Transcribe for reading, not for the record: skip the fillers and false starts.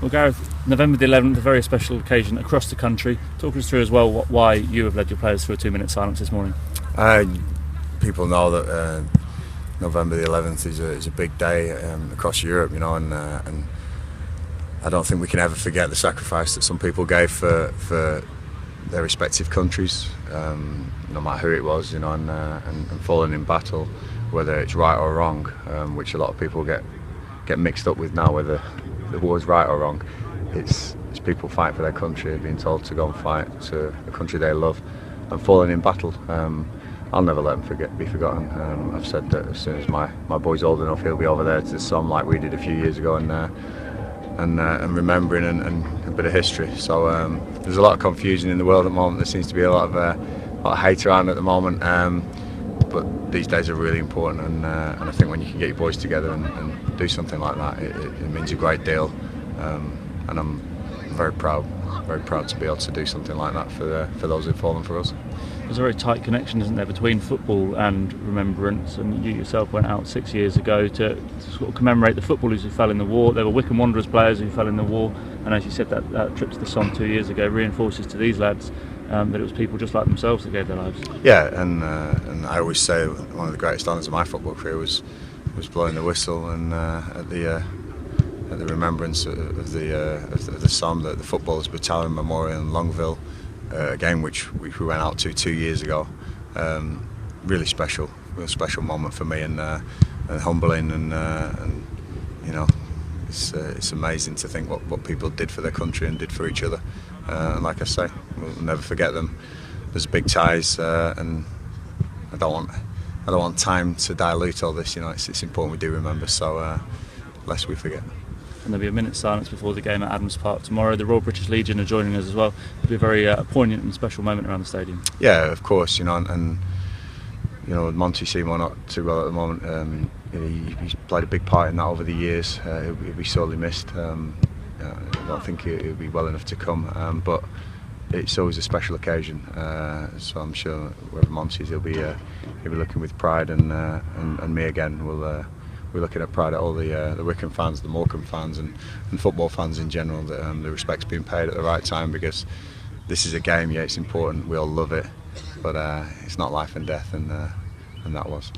Well, Gareth, November the 11th, a very special occasion across the country. Talk us through as well why you have led your players through a 2-minute silence this morning. People know that November the 11th is a big day across Europe, you know, and I don't think we can ever forget the sacrifice that some people gave for their respective countries, no matter who it was, you know, and falling in battle, whether it's right or wrong, which a lot of people get mixed up with now, whether the war's right or wrong. It's people fighting for their country, being told to go and fight to a country they love, and falling in battle. I'll never let them be forgotten. I've said that as soon as my boy's old enough, he'll be over there to the Somme like we did a few years ago, and remembering and a bit of history. So there's a lot of confusion in the world at the moment. There seems to be a lot of hate around at the moment. But these days are really important, and I think when you can get your boys together and do something like that, it means a great deal. And I'm very proud to be able to do something like that for those who've fallen for us. There's a very tight connection, isn't there, between football and remembrance, and you yourself went out 6 years ago to sort of commemorate the footballers who fell in the war. There were Wycombe Wanderers players who fell in the war, and as you said, that trip to the Somme 2 years ago reinforces to these lads that it was people just like themselves that gave their lives. Yeah, and I always say one of the greatest honours of my football career was blowing the whistle and at the remembrance of the Somme, the Footballers Battalion Memorial in Longville, a game which we went out to 2 years ago. Real special moment for me, and humbling, and you know, it's amazing to think what people did for their country and did for each other. And like I say, we'll never forget them. There's big ties, and I don't want time to dilute all this. You know, it's important we do remember, so lest we forget. And there'll be a minute's silence before the game at Adams Park tomorrow. The Royal British Legion are joining us as well. It'll be a very poignant and special moment around the stadium. Yeah, of course, you know, and you know, Monty Seymour not too well at the moment. He's played a big part in that over the years. He'll be sorely missed. I don't think he'll be well enough to come, but it's always a special occasion. So I'm sure wherever Monty is, he'll be looking with pride, and me again. We're looking at pride at all the Wycombe fans, the Morecambe fans, and football fans in general. That the respect's being paid at the right time, because this is a game. Yeah, it's important. We all love it, but it's not life and death, and that was.